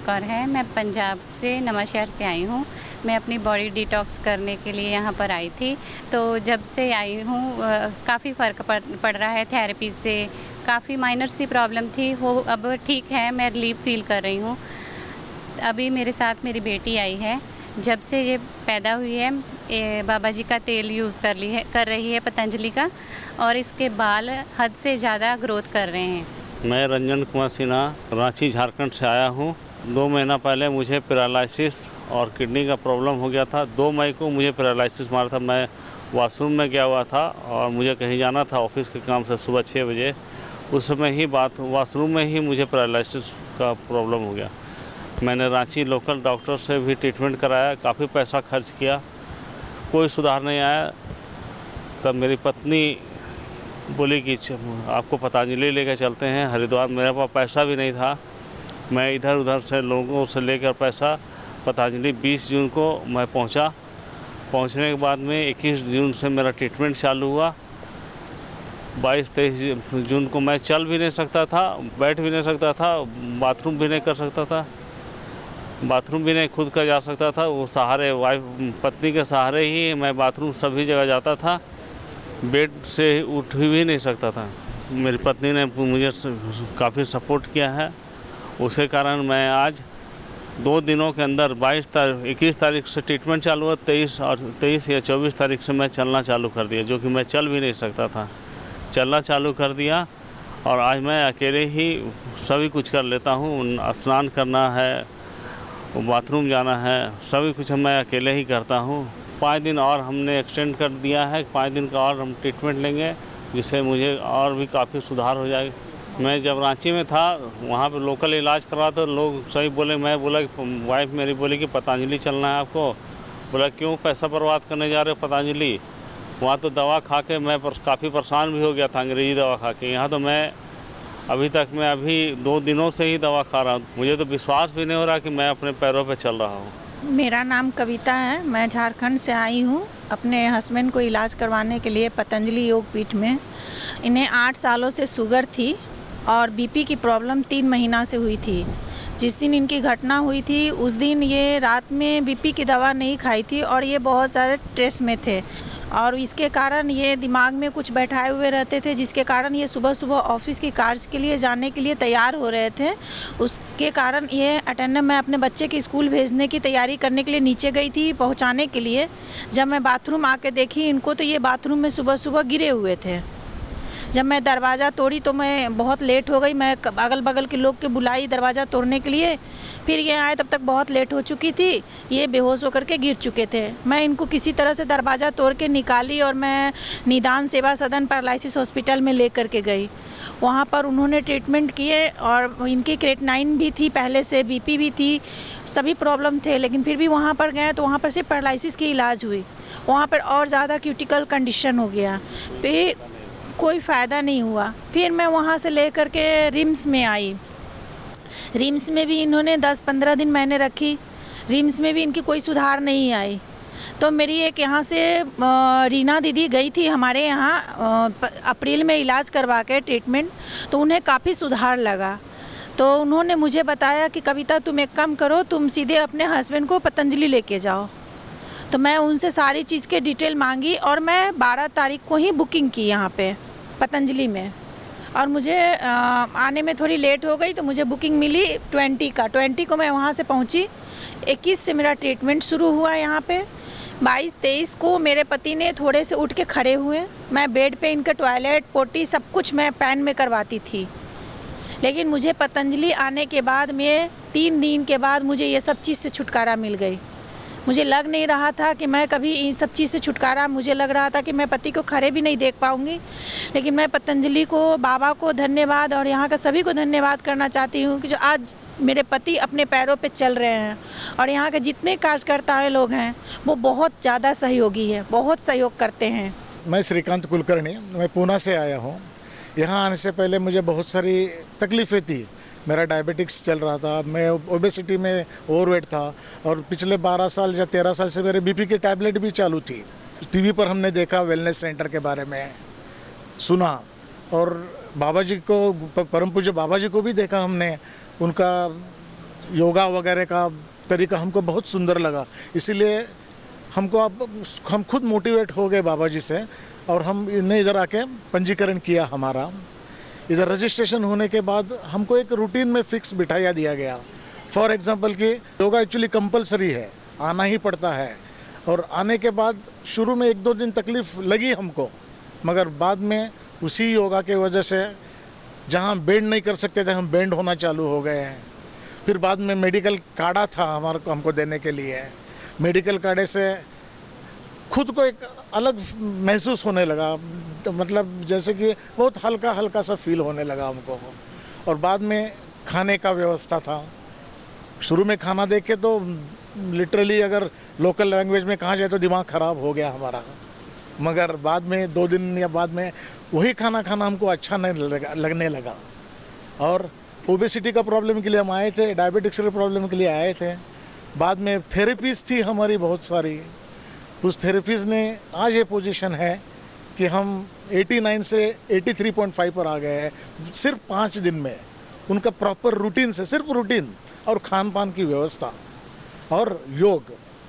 कौर है। मैं पंजाब से नवांशहर से आई हूँ। मैं अपनी बॉडी डिटॉक्स करने के लिए यहाँ पर आई थी। तो जब से आई हूँ काफ़ी फ़र्क पड़ रहा है थेरेपी से। काफ़ी माइनर सी प्रॉब्लम थी, वो अब ठीक है, मैं रिलीफ फ़ील कर रही हूँ। अभी मेरे साथ मेरी बेटी आई है। जब से ये पैदा हुई है बाबा जी का तेल यूज़ कर रही है पतंजलि का, और इसके बाल हद से ज़्यादा ग्रोथ कर रहे हैं। मैं रंजन कुमार सिन्हा रांची झारखंड से आया हूँ। 2 महीना पहले मुझे पैरालिसिस और किडनी का प्रॉब्लम हो गया था। 2 मई को मुझे पैरालिसिस मारा था। मैं वॉशरूम में गया हुआ था और मुझे कहीं जाना था ऑफिस के काम से सुबह 6 बजे। उस समय ही वॉशरूम में ही मुझे पैरालिसिस का प्रॉब्लम हो गया। मैंने रांची लोकल डॉक्टर से भी ट्रीटमेंट कराया, काफ़ी पैसा खर्च किया, कोई सुधार नहीं आया। तब मेरी पत्नी बोली कि आपको पतंजलि लेकर चलते हैं हरिद्वार। मेरे पास पैसा भी नहीं था। मैं इधर उधर से लोगों से लेकर पैसा पतंजलि 20 जून को मैं पहुंचा। पहुंचने के बाद में 21 जून से मेरा ट्रीटमेंट चालू हुआ। 22-23 जून को मैं चल भी नहीं सकता था, बैठ भी नहीं सकता था, बाथरूम भी नहीं कर सकता था, बाथरूम भी नहीं खुद का जा सकता था। वो सहारे पत्नी के सहारे ही मैं बाथरूम सभी जगह जाता था। बेड से उठ भी नहीं सकता था। मेरी पत्नी ने मुझे काफ़ी सपोर्ट किया है। उसके कारण मैं आज 2 दिनों के अंदर 21 तारीख से ट्रीटमेंट चालू हुआ। 23 या 24 तारीख से मैं चलना चालू कर दिया, जो कि मैं चल भी नहीं सकता था। चलना चालू कर दिया और आज मैं अकेले ही सभी कुछ कर लेता हूँ। स्नान करना है, बाथरूम जाना है, सभी कुछ मैं अकेले ही करता हूँ। 5 दिन और हमने एक्सटेंड कर दिया है। 5 दिन का और हम ट्रीटमेंट लेंगे, जिससे मुझे और भी काफ़ी सुधार हो जाएगा। मैं जब रांची में था वहाँ पे लोकल इलाज करा तो लोग सही बोले। मैं बोला कि वाइफ मेरी बोली कि पतंजलि चलना है आपको। बोला क्यों पैसा बर्बाद करने जा रहे हो पतंजलि? वहाँ तो दवा खा के मैं काफ़ी परेशान भी हो गया था, अंग्रेज़ी दवा खा के। यहाँ तो मैं अभी 2 दिनों से ही दवा खा रहा हूँ। मुझे तो विश्वास भी नहीं हो रहा कि मैं अपने पैरों पे चल रहा हूँ। मेरा नाम कविता है। मैं झारखंड से आई हूँ अपने हस्बैंड को इलाज करवाने के लिए पतंजलि योगपीठ में। इन्हें 8 सालों से शुगर थी और बीपी की प्रॉब्लम 3 महीना से हुई थी। जिस दिन इनकी घटना हुई थी उस दिन ये रात में बीपी की दवा नहीं खाई थी और ये बहुत ज़्यादा स्ट्रेस में थे, और इसके कारण ये दिमाग में कुछ बैठाए हुए रहते थे, जिसके कारण ये सुबह सुबह ऑफिस के कार्य के लिए जाने के लिए तैयार हो रहे थे। उसके कारण ये अटेंडेंट, मैं अपने बच्चे के स्कूल भेजने की तैयारी करने के लिए नीचे गई थी पहुंचाने के लिए। जब मैं बाथरूम आके देखी इनको तो ये बाथरूम में सुबह सुबह गिरे हुए थे। जब मैं दरवाज़ा तोड़ी तो मैं बहुत लेट हो गई। मैं अगल बगल के लोग के बुलाई दरवाज़ा तोड़ने के लिए, फिर ये आए तब तक बहुत लेट हो चुकी थी। ये बेहोश होकर के गिर चुके थे। मैं इनको किसी तरह से दरवाज़ा तोड़ के निकाली और मैं निदान सेवा सदन पैरालिसिस हॉस्पिटल में ले करके गई। वहाँ पर उन्होंने ट्रीटमेंट किए और इनकी क्रेटनाइन भी थी, पहले से बीपी भी थी, सभी प्रॉब्लम थे। लेकिन फिर भी वहाँ पर गए तो वहाँ पर सिर्फ पैरालिसिस की इलाज हुई। वहाँ पर और ज़्यादा क्रिटिकल कंडीशन हो गया, फिर कोई फ़ायदा नहीं हुआ। फिर मैं वहाँ से ले कर के रिम्स में आई। रिम्स में भी इन्होंने 10-15 दिन मैंने रखी। रिम्स में भी इनकी कोई सुधार नहीं आई। तो मेरी एक यहाँ से रीना दीदी गई थी हमारे यहाँ अप्रैल में इलाज करवा के ट्रीटमेंट, तो उन्हें काफ़ी सुधार लगा। तो उन्होंने मुझे बताया कि कविता तुम एक काम करो, तुम सीधे अपने हस्बैंड को पतंजलि लेके जाओ। तो मैं उनसे सारी चीज़ के डिटेल मांगी और मैं 12 तारीख को ही बुकिंग की यहाँ पे पतंजलि में। और मुझे आने में थोड़ी लेट हो गई तो मुझे बुकिंग मिली 20 को मैं वहाँ से पहुँची। 21 से मेरा ट्रीटमेंट शुरू हुआ यहाँ पे। 22-23 को मेरे पति ने थोड़े से उठ के खड़े हुए। मैं बेड पे इनका टॉयलेट पोटी सब कुछ मैं पैन में करवाती थी। लेकिन मुझे पतंजलि आने के बाद में 3 दिन के बाद मुझे ये सब चीज़ से छुटकारा मिल गई। मुझे लग नहीं रहा था कि मैं कभी इन सब चीज़ से छुटकारा, मुझे लग रहा था कि मैं पति को खड़े भी नहीं देख पाऊँगी। लेकिन मैं पतंजलि को, बाबा को धन्यवाद और यहाँ का सभी को धन्यवाद करना चाहती हूँ कि जो आज मेरे पति अपने पैरों पे चल रहे हैं। और यहाँ के जितने कार्यकर्ता लोग हैं वो बहुत ज़्यादा सहयोगी है, बहुत सहयोग करते हैं। मैं श्रीकांत कुलकर्णी, मैं पूना से आया हूँ। यहाँ आने से पहले मुझे बहुत सारी तकलीफ़ें थी। मेरा डायबिटिक्स चल रहा था, मैं ओबेसिटी में ओवरवेट था, और पिछले 12 साल या 13 साल से मेरे बीपी की टैबलेट भी चालू थी। टीवी पर हमने देखा, वेलनेस सेंटर के बारे में सुना, और बाबा जी को, परम पूज्य बाबा जी को भी देखा हमने, उनका योगा वगैरह का तरीका हमको बहुत सुंदर लगा, इसीलिए हम खुद मोटिवेट हो गए बाबा जी से, और हम इन्हें इधर आके पंजीकरण किया हमारा। इधर रजिस्ट्रेशन होने के बाद हमको एक रूटीन में फिक्स बिठाया दिया गया। फॉर एग्जांपल कि योगा एक्चुअली कंपलसरी है, आना ही पड़ता है, और आने के बाद शुरू में 1-2 दिन तकलीफ़ लगी हमको, मगर बाद में उसी योगा के वजह से जहाँ बेंड नहीं कर सकते थे हम बेंड होना चालू हो गए हैं। फिर बाद में मेडिकल काढ़ा था हमको देने के लिए, मेडिकल काढ़े से खुद को एक अलग महसूस होने लगा, तो मतलब जैसे कि बहुत हल्का हल्का सा फील होने लगा हमको। और बाद में खाने का व्यवस्था था। शुरू में खाना देख के तो लिटरली अगर लोकल लैंग्वेज में कहा जाए तो दिमाग ख़राब हो गया हमारा, मगर बाद में 2 दिन या बाद में वही खाना खाना हमको अच्छा नहीं लगने लगा। और ओबेसिटी का प्रॉब्लम के लिए हम आए थे, डायबिटिक्स के प्रॉब्लम के लिए आए थे। बाद में थेरेपीज़ थी हमारी बहुत सारी, उस थेरेपीज़ ने आज ये पोजीशन है कि हम 89 से 83.5 पर आ गए हैं सिर्फ 5 दिन में। उनका प्रॉपर रूटीन से, सिर्फ रूटीन और खान पान की व्यवस्था और योग,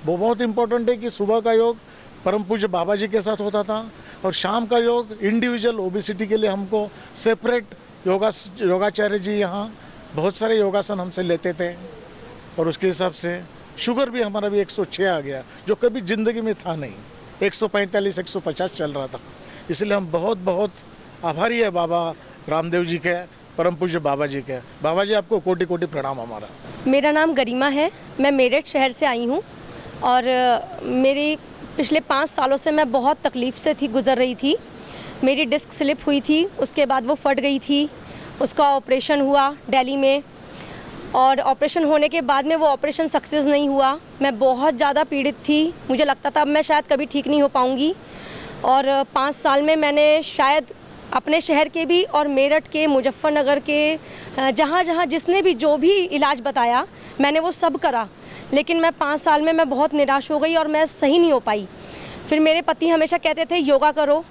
वो बहुत इम्पोर्टेंट है कि सुबह का योग परम पूज्य बाबा जी के साथ होता था, और शाम का योग इंडिविजुअल ओबेसिटी के लिए हमको सेपरेट योगाचार्य जी यहाँ बहुत सारे योगासन हमसे लेते थे, और उसके हिसाब से शुगर भी हमारा भी 106 आ गया, जो कभी ज़िंदगी में था नहीं, 145 150 चल रहा था। इसलिए हम बहुत बहुत आभारी है बाबा रामदेव जी के, परम पूज्य बाबा जी के। बाबा जी आपको कोटि कोटि प्रणाम हमारा। मेरा नाम गरिमा है, मैं मेरठ शहर से आई हूँ, और मेरी पिछले 5 सालों से मैं बहुत तकलीफ़ से गुज़र रही थी। मेरी डिस्क स्लिप हुई थी, उसके बाद वो फट गई थी, उसका ऑपरेशन हुआ दिल्ली में, और ऑपरेशन होने के बाद में वो ऑपरेशन सक्सेस नहीं हुआ। मैं बहुत ज़्यादा पीड़ित थी, मुझे लगता था अब मैं शायद कभी ठीक नहीं हो पाऊँगी। और 5 साल में मैंने शायद अपने शहर के भी और मेरठ के, मुजफ्फरनगर के, जहाँ जहाँ जिसने भी जो भी इलाज बताया मैंने वो सब करा, लेकिन मैं 5 साल में मैं बहुत निराश हो गई और मैं सही नहीं हो पाई। फिर मेरे पति हमेशा कहते थे योगा करो,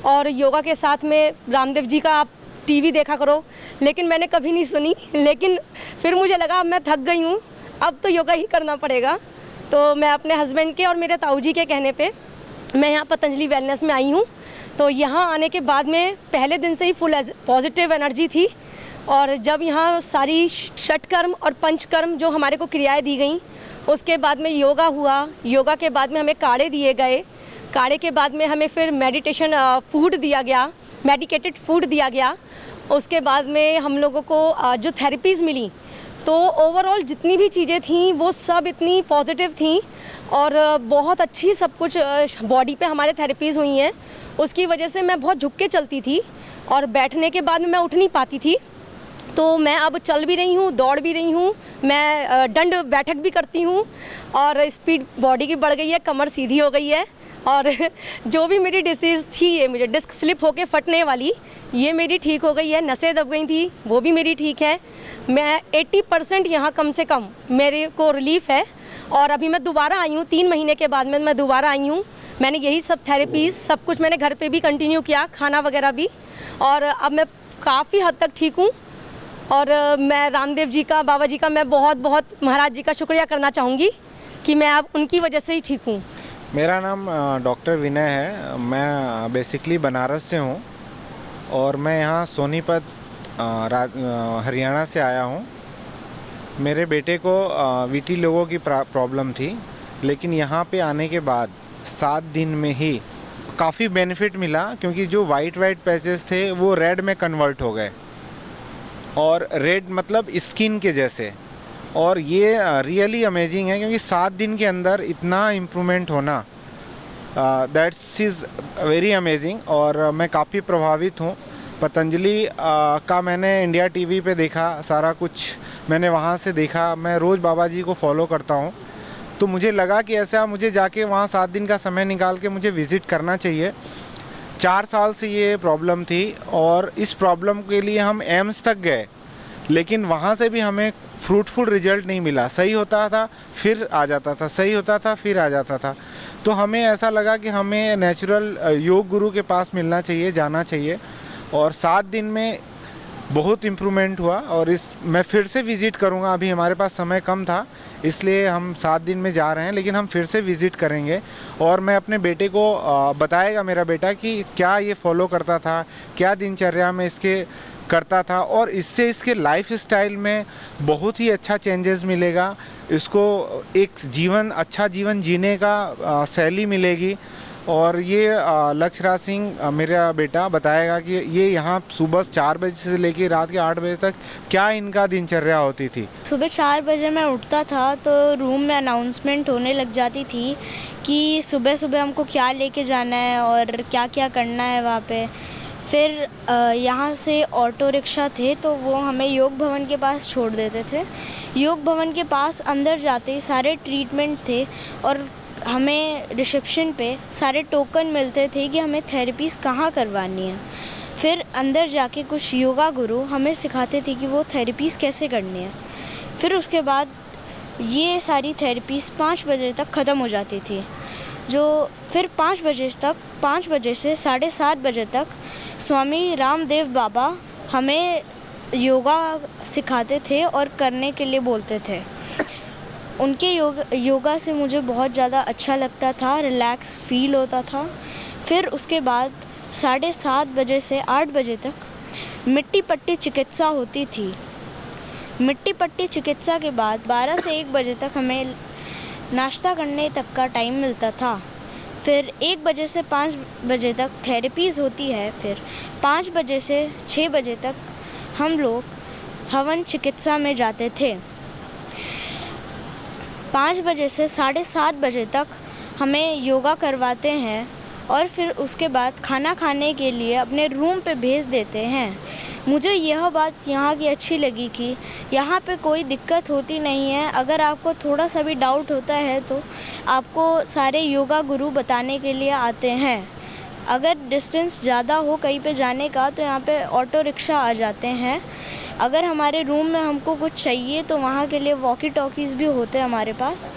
और योगा के साथ में रामदेव जी का आप टीवी देखा करो, लेकिन मैंने कभी नहीं सुनी। लेकिन फिर मुझे लगा अब मैं थक गई हूँ, अब तो योगा ही करना पड़ेगा। तो मैं अपने हस्बैंड के और मेरे ताऊ जी के कहने पे मैं यहाँ पतंजलि वेलनेस में आई हूँ। तो यहाँ आने के बाद में पहले दिन से ही फुल पॉजिटिव एनर्जी थी, और जब यहाँ सारी षटकर्म और पंचकर्म जो हमारे को क्रियाएं दी गई, उसके बाद में योगा हुआ, योगा के बाद में हमें काढ़े दिए गए, काढ़े के बाद में हमें फिर मेडिटेशन फूड दिया गया, मेडिकेटेड फूड दिया गया। उसके बाद में हम लोगों को जो थेरेपीज़ मिली, तो ओवरऑल जितनी भी चीज़ें थीं वो सब इतनी पॉजिटिव थीं, और बहुत अच्छी सब कुछ बॉडी पे हमारे थेरेपीज़ हुई हैं। उसकी वजह से मैं बहुत झुक के चलती थी, और बैठने के बाद में मैं उठ नहीं पाती थी। तो मैं अब चल भी रही हूँ, दौड़ भी रही हूँ, मैं दंड बैठक भी करती हूँ, और स्पीड बॉडी की बढ़ गई है, कमर सीधी हो गई है। और जो भी मेरी डिसीज़ थी, ये मुझे डिस्क स्लिप होके फटने वाली, ये मेरी ठीक हो गई है। नसें दब गई थी, वो भी मेरी ठीक है। मैं 80% यहाँ कम से कम मेरे को रिलीफ है। और अभी मैं दोबारा आई हूँ, 3 महीने के बाद में मैं दोबारा आई हूँ। मैंने यही सब थेरेपीज़ सब कुछ मैंने घर पे भी कंटिन्यू किया, खाना वगैरह भी, और अब मैं काफ़ी हद तक ठीक हूँ। और मैं रामदेव जी का, बाबा जी का मैं बहुत बहुत महाराज जी का शुक्रिया करना चाहूँगी कि मैं अब उनकी वजह से ही ठीक हूँ। मेरा नाम डॉक्टर विनय है। मैं बेसिकली बनारस से हूँ, और मैं यहाँ सोनीपत हरियाणा से आया हूँ। मेरे बेटे को वीटी लोगों की प्रॉब्लम थी, लेकिन यहाँ पे आने के बाद 7 दिन में ही काफ़ी बेनिफिट मिला, क्योंकि जो वाइट पैचेस थे वो रेड में कन्वर्ट हो गए, और रेड मतलब स्किन के जैसे। और ये रियली अमेजिंग है, क्योंकि 7 दिन के अंदर इतना इम्प्रूवमेंट होना, दैट्स इज़ वेरी अमेजिंग। और मैं काफ़ी प्रभावित हूँ। पतंजलि का मैंने इंडिया टीवी पे देखा, सारा कुछ मैंने वहाँ से देखा। मैं रोज़ बाबा जी को फॉलो करता हूँ, तो मुझे लगा कि ऐसा मुझे जाके वहाँ 7 दिन का समय निकाल के मुझे विज़िट करना चाहिए। 4 साल से ये प्रॉब्लम थी, और इस प्रॉब्लम के लिए हम एम्स तक गए, लेकिन वहाँ से भी हमें फ्रूटफुल रिजल्ट नहीं मिला। सही होता था फिर आ जाता था, सही होता था फिर आ जाता था। तो हमें ऐसा लगा कि हमें नेचुरल योग गुरु के पास मिलना चाहिए, जाना चाहिए। और 7 दिन में बहुत इम्प्रूवमेंट हुआ और मैं फिर से विज़िट करूँगा। अभी हमारे पास समय कम था इसलिए हम 7 दिन में जा रहे हैं, लेकिन हम फिर से विज़िट करेंगे और मैं अपने बेटे को बताएगा मेरा बेटा कि क्या ये फॉलो करता था, क्या दिनचर्या में इसके करता था और इससे इसके लाइफ स्टाइल में बहुत ही अच्छा चेंजेस मिलेगा। इसको एक अच्छा जीवन जीने का शैली मिलेगी। और ये लक्ष्यराज सिंह मेरा बेटा बताएगा कि ये यहाँ सुबह 4 बजे से लेकर रात के 8 बजे तक क्या इनका दिनचर्या होती थी। सुबह 4 बजे मैं उठता था तो रूम में अनाउंसमेंट होने लग जाती थी कि सुबह सुबह हमको क्या लेके जाना है और क्या क्या करना है वहाँ पे। फिर यहाँ से ऑटो रिक्शा थे तो वो हमें योग भवन के पास छोड़ देते थे। योग भवन के पास अंदर जाते ही सारे ट्रीटमेंट थे और हमें रिसेप्शन पे सारे टोकन मिलते थे कि हमें थेरेपीज़ कहाँ करवानी है। फिर अंदर जाके कुछ योगा गुरु हमें सिखाते थे कि वो थेरेपीज़ कैसे करनी है। फिर उसके बाद ये सारी थेरेपीज़ 5 बजे तक ख़त्म हो जाती थी, जो फिर 5 बजे से 7:30 बजे तक स्वामी रामदेव बाबा हमें योगा सिखाते थे और करने के लिए बोलते थे। उनके योगा से मुझे बहुत ज़्यादा अच्छा लगता था, रिलैक्स फील होता था। फिर उसके बाद 7:30 बजे से 8 बजे तक मिट्टी पट्टी चिकित्सा होती थी। मिट्टी पट्टी चिकित्सा के बाद 12 से 1 बजे तक हमें नाश्ता करने तक का टाइम मिलता था। फिर 1 बजे से 5 बजे तक थेरेपीज़ होती है। फिर 5 बजे से 6 बजे तक हम लोग हवन चिकित्सा में जाते थे। 5 बजे से 7:30 बजे तक हमें योगा करवाते हैं और फिर उसके बाद खाना खाने के लिए अपने रूम पे भेज देते हैं। मुझे यह बात यहाँ की अच्छी लगी कि यहाँ पे कोई दिक्कत होती नहीं है। अगर आपको थोड़ा सा भी डाउट होता है तो आपको सारे योगा गुरु बताने के लिए आते हैं। अगर डिस्टेंस ज़्यादा हो कहीं पे जाने का तो यहाँ पे ऑटो रिक्शा आ जाते हैं। अगर हमारे रूम में हमको कुछ चाहिए तो वहाँ के लिए वॉकी टॉकीज़ भी होते हैं हमारे पास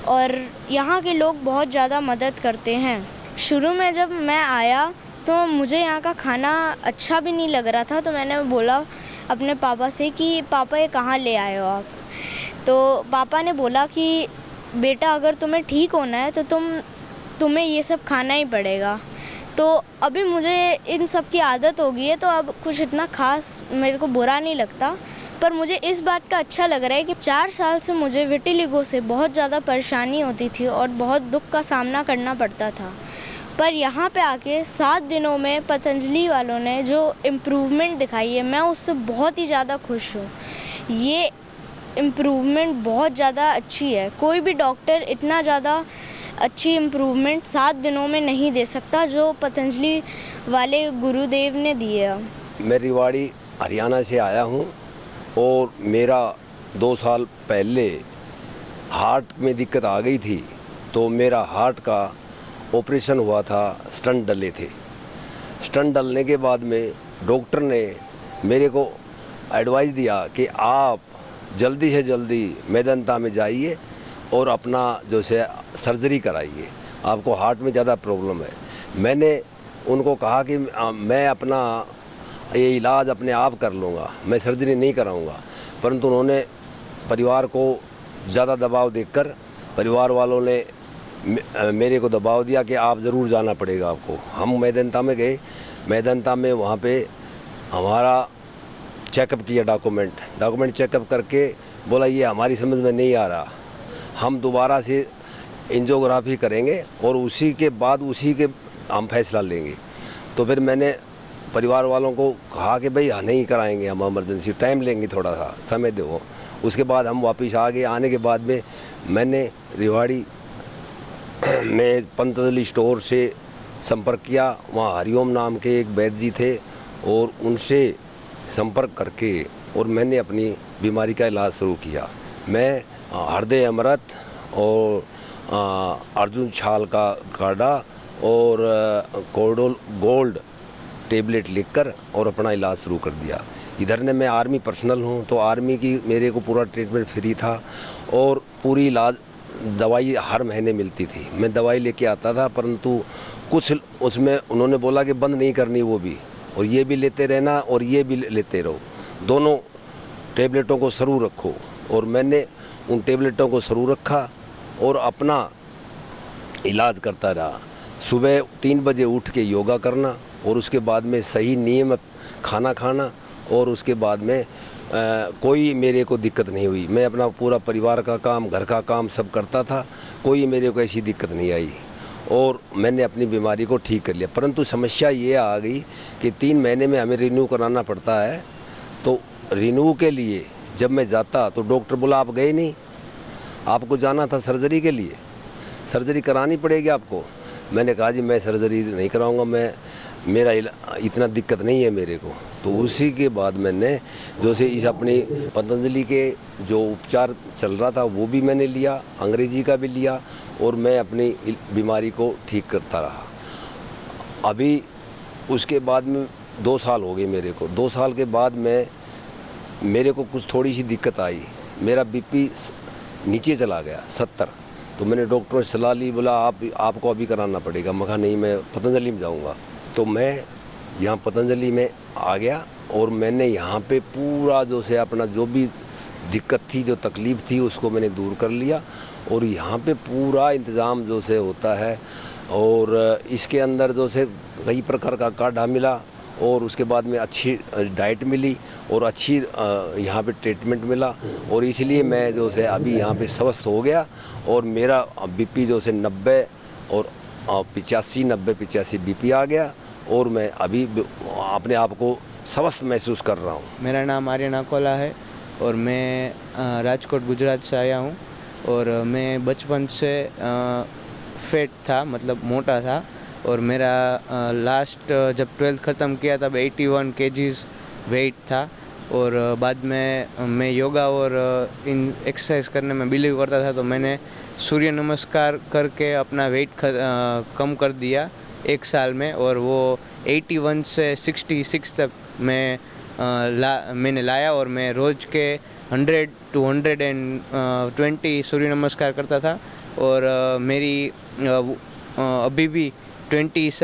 और यहाँ के लोग बहुत ज़्यादा मदद करते हैं। शुरू में जब मैं आया तो मुझे यहाँ का खाना अच्छा भी नहीं लग रहा था, तो मैंने बोला अपने पापा से कि पापा ये कहाँ ले आए हो आप। तो पापा ने बोला कि बेटा अगर तुम्हें ठीक होना है तो तुम्हें ये सब खाना ही पड़ेगा। तो अभी मुझे इन सब की आदत हो गई है तो अब कुछ इतना ख़ास मेरे को बुरा नहीं लगता। पर मुझे इस बात का अच्छा लग रहा है कि 4 साल से मुझे विटिलिगो से बहुत ज़्यादा परेशानी होती थी और बहुत दुख का सामना करना पड़ता था। पर यहाँ पे आके 7 दिनों में पतंजलि वालों ने जो इम्प्रूवमेंट दिखाई है मैं उससे बहुत ही ज़्यादा खुश हूँ। ये इम्प्रूवमेंट बहुत ज़्यादा अच्छी है। कोई भी डॉक्टर इतना ज़्यादा अच्छी इम्प्रूवमेंट 7 दिनों में नहीं दे सकता जो पतंजलि वाले गुरुदेव ने दिए है। मैं रेवाड़ी हरियाणा से आया हूँ और मेरा 2 साल पहले हार्ट में दिक्कत आ गई थी तो मेरा हार्ट का ऑपरेशन हुआ था, स्टंट डले थे। स्टंट डलने के बाद में डॉक्टर ने मेरे को एडवाइस दिया कि आप जल्दी से जल्दी मेदांता में जाइए और अपना जो से सर्जरी कराइए, आपको हार्ट में ज़्यादा प्रॉब्लम है। मैंने उनको कहा कि मैं अपना ये इलाज अपने आप कर लूँगा, मैं सर्जरी नहीं कराऊँगा। परंतु उन्होंने परिवार को ज़्यादा दबाव देकर परिवार वालों ने मेरे को दबाव दिया कि आप ज़रूर जाना पड़ेगा आपको। हम मेदांता में गए। मेदांता में वहाँ पे हमारा चेकअप किया, डॉक्यूमेंट चेकअप करके बोला ये हमारी समझ में नहीं आ रहा, हम दोबारा से एंजियोग्राफी करेंगे और उसी के बाद उसी के हम फैसला लेंगे। तो फिर मैंने परिवार वालों को कहा कि भाई नहीं कराएंगे, हम इमरजेंसी टाइम लेंगे, थोड़ा सा समय दो। उसके बाद हम वापस आ गए। आने के बाद में मैंने रेवाड़ी में पतंजलि स्टोर से संपर्क किया। वहाँ हरिओम नाम के एक वैद्य जी थे और उनसे संपर्क करके और मैंने अपनी बीमारी का इलाज शुरू किया। मैं हृदय अमृत और अर्जुन छाल का काढ़ा और कोर्डोल गोल्ड टेबलेट लिखकर और अपना इलाज शुरू कर दिया। इधर ने मैं आर्मी पर्सनल हूँ तो आर्मी की मेरे को पूरा ट्रीटमेंट फ्री था और पूरी इलाज दवाई हर महीने मिलती थी। मैं दवाई लेके आता था, परंतु कुछ उसमें उन्होंने बोला कि बंद नहीं करनी वो भी, और ये भी लेते रहना और ये भी लेते रहो। दोनों टेबलेटों को शुरू रखो। और मैंने उन टेबलेटों को शुरू रखा और अपना इलाज करता रहा। सुबह 3 बजे उठ के योगा करना और उसके बाद में सही नियमित खाना खाना और उसके बाद में कोई मेरे को दिक्कत नहीं हुई। मैं अपना पूरा परिवार का काम, घर का काम सब करता था, कोई मेरे को ऐसी दिक्कत नहीं आई और मैंने अपनी बीमारी को ठीक कर लिया। परंतु समस्या ये आ गई कि 3 महीने में हमें रिन्यू कराना पड़ता है। तो रिन्यू के लिए जब मैं जाता तो डॉक्टर बोला आप गए नहीं, आपको जाना था सर्जरी के लिए, सर्जरी करानी पड़ेगी आपको। मैंने कहा जी मैं सर्जरी नहीं कराऊंगा, मेरा इतना दिक्कत नहीं है मेरे को। तो उसी के बाद मैंने जो से इस अपनी पतंजलि के जो उपचार चल रहा था वो भी मैंने लिया, अंग्रेजी का भी लिया और मैं अपनी बीमारी को ठीक करता रहा। अभी उसके बाद में 2 साल हो गए मेरे को। 2 साल के बाद मेरे को कुछ थोड़ी सी दिक्कत आई, मेरा बीपी नीचे चला गया 70। तो मैंने डॉक्टरों से सलाह ली, बोला आपको अभी कराना पड़ेगा। मैं कहा नहीं, मैं पतंजलि में जाऊंगा। तो मैं यहाँ पतंजलि में आ गया और मैंने यहाँ पे पूरा जो से अपना जो भी दिक्कत थी, जो तकलीफ़ थी, उसको मैंने दूर कर लिया। और यहाँ पे पूरा इंतज़ाम जो से होता है और इसके अंदर जो से कई प्रकार का काढ़ा मिला और उसके बाद में अच्छी डाइट मिली और अच्छी यहाँ पे ट्रीटमेंट मिला और इसलिए मैं जो से अभी यहाँ पे स्वस्थ हो गया और मेरा बीपी जो से 90 और 85 बीपी आ गया और मैं अभी अपने आप को स्वस्थ महसूस कर रहा हूँ। मेरा नाम आर्यन अकोला है और मैं राजकोट गुजरात से आया हूँ और मैं बचपन से फैट था, मतलब मोटा था और मेरा लास्ट जब 12th ख़त्म किया तब 81 kgs वेट था। और बाद में मैं योगा और इन एक्सरसाइज करने में बिलीव करता था, तो मैंने सूर्य नमस्कार करके अपना वेट कम कर दिया 1 साल में और वो 81 से 66 तक मैंने लाया और मैं रोज़ के 100 to 120 सूर्य नमस्कार करता था। और मेरी अभी भी 20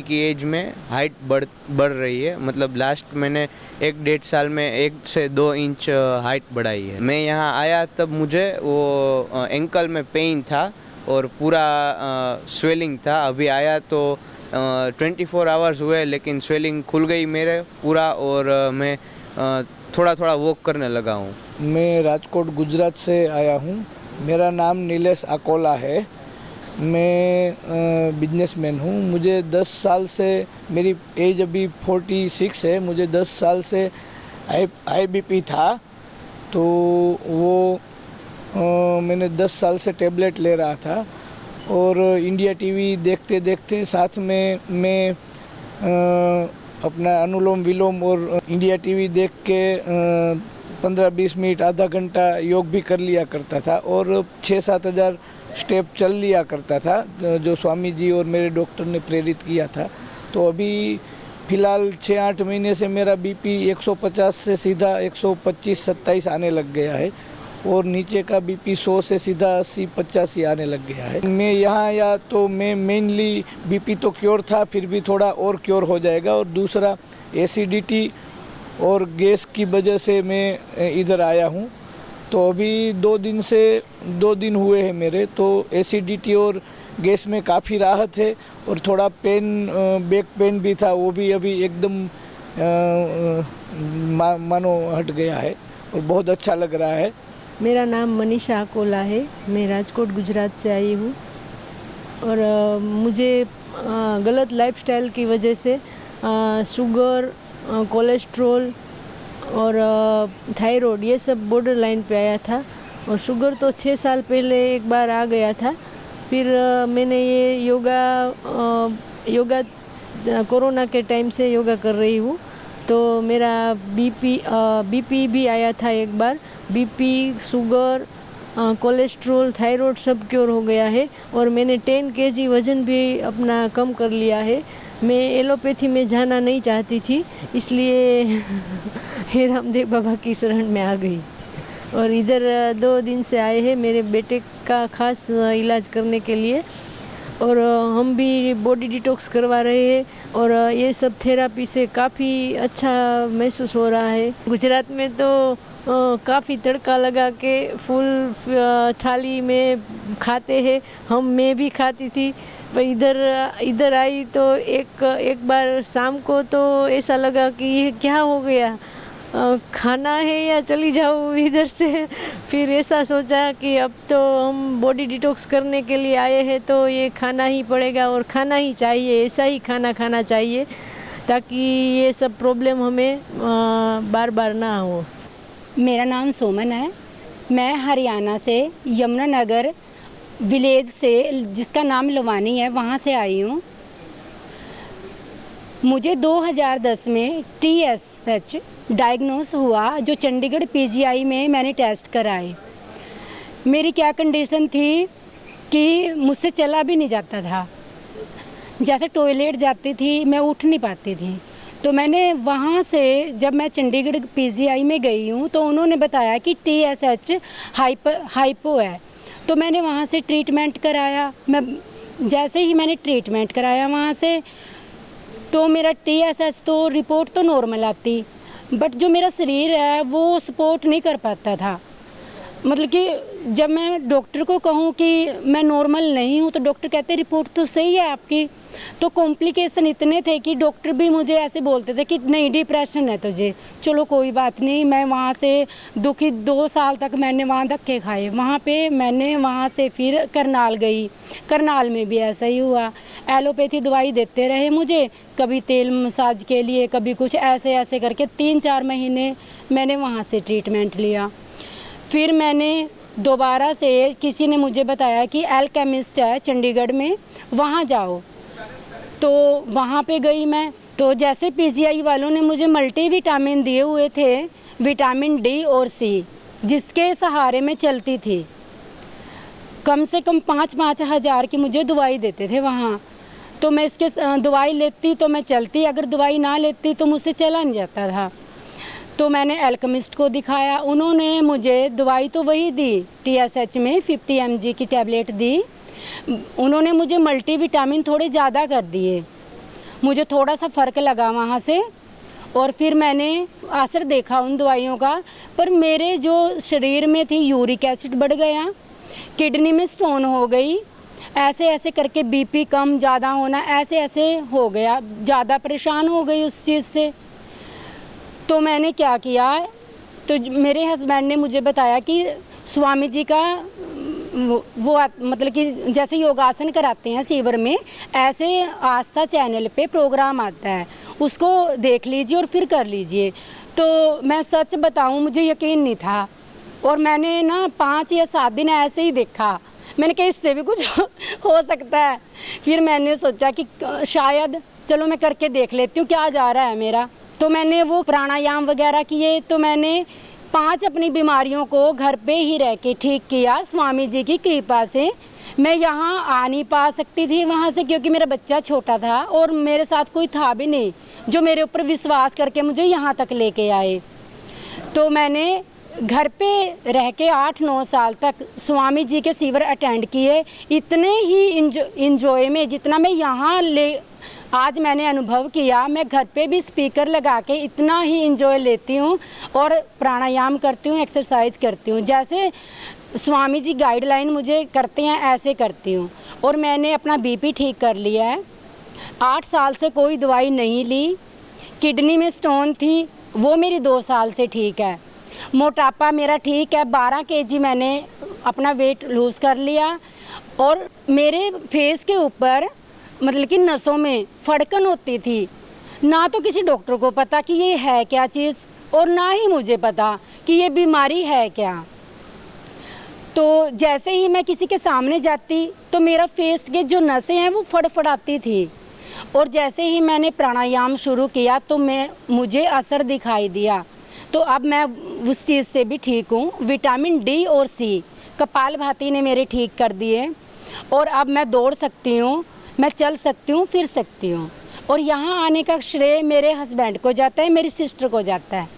की एज में हाइट बढ़ रही है, मतलब लास्ट मैंने 1-1.5 साल में 1 से 2 इंच हाइट बढ़ाई है। मैं यहाँ आया तब मुझे वो एंकल में पेन था और पूरा स्वेलिंग था। अभी आया तो 24 आवर्स हुए लेकिन स्वेलिंग खुल गई मेरे पूरा और मैं थोड़ा थोड़ा वॉक करने लगा हूँ। मैं राजकोट गुजरात से आया हूँ। मेरा नाम नीलेश अकोला है। मैं बिजनेसमैन हूँ। मुझे 10 साल से, मेरी एज अभी 46 है, मुझे 10 साल से हाई बीपी था। तो वो मैंने 10 साल से टेबलेट ले रहा था और इंडिया टीवी देखते देखते साथ में मैं अपना अनुलोम विलोम और इंडिया टीवी देख के 15-20 मिनट आधा घंटा योग भी कर लिया करता था और 6-7 हज़ार स्टेप चल लिया करता था, जो स्वामी जी और मेरे डॉक्टर ने प्रेरित किया था। तो अभी फ़िलहाल 6-8 महीने से मेरा बीपी 150 से सीधा 125-27 आने लग गया है और नीचे का बीपी 100 से सीधा 80-85 आने लग गया है। मैं यहाँ आया तो मैं मेनली बीपी तो क्योर था, फिर भी थोड़ा और क्योर हो जाएगा। और दूसरा एसिडिटी और गैस की वजह से मैं इधर आया हूँ। तो अभी 2 दिन हुए हैं मेरे, तो एसिडिटी और गैस में काफ़ी राहत है और थोड़ा पेन, बैक पेन भी था, वो भी अभी एकदम मानो हट गया है और बहुत अच्छा लग रहा है। मेरा नाम मनीषा अकोला है। मैं राजकोट गुजरात से आई हूँ और मुझे गलत लाइफस्टाइल की वजह से शुगर, कोलेस्ट्रॉल और थायराइड ये सब बॉर्डर लाइन पे आया था। और शुगर तो 6 साल पहले एक बार आ गया था। फिर मैंने ये योगा कोरोना के टाइम से योगा कर रही हूँ, तो मेरा बीपी भी आया था एक बार। बीपी, शुगर, कोलेस्ट्रॉल, थायराइड सब क्योर हो गया है और मैंने 10 kg वज़न भी अपना कम कर लिया है। मैं एलोपैथी में जाना नहीं चाहती थी, इसलिए हे रामदेव बाबा की शरण में आ गई और इधर 2 दिन से आए हैं मेरे बेटे का खास इलाज करने के लिए। और हम भी बॉडी डिटॉक्स करवा रहे हैं और ये सब थेरेपी से काफ़ी अच्छा महसूस हो रहा है। गुजरात में तो काफ़ी तड़का लगा के फुल थाली में खाते हैं, मैं भी खाती थी, पर इधर आई तो एक बार शाम को तो ऐसा लगा कि ये क्या हो गया, खाना है या चली जाऊँ इधर से। फिर ऐसा सोचा कि अब तो हम बॉडी डिटॉक्स करने के लिए आए हैं तो ये खाना ही पड़ेगा और खाना ही चाहिए, ऐसा ही खाना खाना चाहिए ताकि ये सब प्रॉब्लम हमें बार बार ना हो। मेरा नाम सोमन है, मैं हरियाणा से यमुनानगर विलेज से, जिसका नाम लवानी है, वहाँ से आई हूँ। मुझे 2010 में TSH डायग्नोस हुआ, जो चंडीगढ़ PGI में मैंने टेस्ट कराए। मेरी क्या कंडीशन थी कि मुझसे चला भी नहीं जाता था, जैसे टॉयलेट जाती थी मैं उठ नहीं पाती थी। तो मैंने वहाँ से, जब मैं चंडीगढ़ PGI में गई हूँ तो उन्होंने बताया कि TSH हाइपो है। तो मैंने वहाँ से ट्रीटमेंट कराया। जैसे ही मैंने ट्रीटमेंट कराया वहाँ से, तो मेरा TSH तो रिपोर्ट तो नॉर्मल आती, बट जो मेरा शरीर है वो सपोर्ट नहीं कर पाता था। मतलब कि जब मैं डॉक्टर को कहूँ कि मैं नॉर्मल नहीं हूँ तो डॉक्टर कहते रिपोर्ट तो सही है आपकी। तो कॉम्प्लिकेशन इतने थे कि डॉक्टर भी मुझे ऐसे बोलते थे कि नहीं डिप्रेशन है तुझे, चलो कोई बात नहीं। मैं वहाँ से दुखी 2 साल तक मैंने वहाँ धक्के खाए। वहाँ पे मैंने वहाँ से फिर करनाल गई, करनाल में भी ऐसा ही हुआ। एलोपैथी दवाई देते रहे मुझे, कभी तेल मसाज के लिए, कभी कुछ, ऐसे ऐसे करके 3-4 महीने मैंने वहाँ से ट्रीटमेंट लिया। फिर मैंने दोबारा से, किसी ने मुझे बताया कि एल्केमिस्ट है चंडीगढ़ में, वहाँ जाओ। तो वहाँ पे गई मैं। तो जैसे PGI वालों ने मुझे मल्टीविटामिन दिए हुए थे, विटामिन D और C, जिसके सहारे में चलती थी। कम से कम 5-5 हज़ार की मुझे दवाई देते थे वहाँ। तो मैं इसके दवाई लेती तो मैं चलती, अगर दवाई ना लेती तो मुझसे चला नहीं जाता था। तो मैंने एल्केमिस्ट को दिखाया, उन्होंने मुझे दवाई तो वही दी, TSH में 50 mg की टैबलेट दी। उन्होंने मुझे मल्टीविटामिन थोड़े ज़्यादा कर दिए, मुझे थोड़ा सा फ़र्क लगा वहाँ से। और फिर मैंने असर देखा उन दवाइयों का, पर मेरे जो शरीर में थी यूरिक एसिड बढ़ गया, किडनी में स्टोन हो गई, ऐसे ऐसे करके BP कम ज़्यादा होना, ऐसे ऐसे हो गया। ज़्यादा परेशान हो गई उस चीज़ से। तो मैंने क्या किया, तो मेरे हस्बैंड ने मुझे बताया कि स्वामी जी का वो मतलब कि जैसे योगासन कराते हैं शिविर में, ऐसे आस्था चैनल पे प्रोग्राम आता है, उसको देख लीजिए और फिर कर लीजिए। तो मैं सच बताऊं, मुझे यकीन नहीं था और मैंने ना 5 या 7 दिन ऐसे ही देखा। मैंने कहा इससे भी कुछ हो सकता है। फिर मैंने सोचा कि शायद चलो मैं करके देख लेती हूँ क्या जा रहा है मेरा। तो मैंने वो प्राणायाम वगैरह किए। तो मैंने 5 अपनी बीमारियों को घर पे ही रह के ठीक किया स्वामी जी की कृपा से। मैं यहाँ आ नहीं पा सकती थी वहाँ से, क्योंकि मेरा बच्चा छोटा था और मेरे साथ कोई था भी नहीं जो मेरे ऊपर विश्वास करके मुझे यहाँ तक लेके आए। तो मैंने घर पे रह के 8-9 साल तक स्वामी जी के शिविर अटेंड किए। इतने ही इंजॉय में जितना मैं यहाँ आज मैंने अनुभव किया, मैं घर पे भी स्पीकर लगा के इतना ही इंजॉय लेती हूँ और प्राणायाम करती हूँ, एक्सरसाइज करती हूँ। जैसे स्वामी जी गाइडलाइन मुझे करते हैं ऐसे करती हूँ। और मैंने अपना BP ठीक कर लिया है। 8 साल से कोई दवाई नहीं ली। किडनी में स्टोन थी, वो मेरी 2 साल से ठीक है। मोटापा मेरा ठीक है, 12 kg मैंने अपना वेट लूज़ कर लिया। और मेरे फेस के ऊपर मतलब कि नसों में फड़कन होती थी, ना तो किसी डॉक्टर को पता कि ये है क्या चीज़ और ना ही मुझे पता कि ये बीमारी है क्या। तो जैसे ही मैं किसी के सामने जाती तो मेरा फेस के जो नसें हैं वो फड़फड़ाती थी। और जैसे ही मैंने प्राणायाम शुरू किया तो मुझे असर दिखाई दिया। तो अब मैं उस चीज़ से भी ठीक हूँ। विटामिन D और C कपालभाति ने मेरे ठीक कर दिए और अब मैं दौड़ सकती हूँ, मैं चल सकती हूँ, फिर सकती हूँ। और यहाँ आने का श्रेय मेरे हस्बैंड को जाता है, मेरी सिस्टर को जाता है।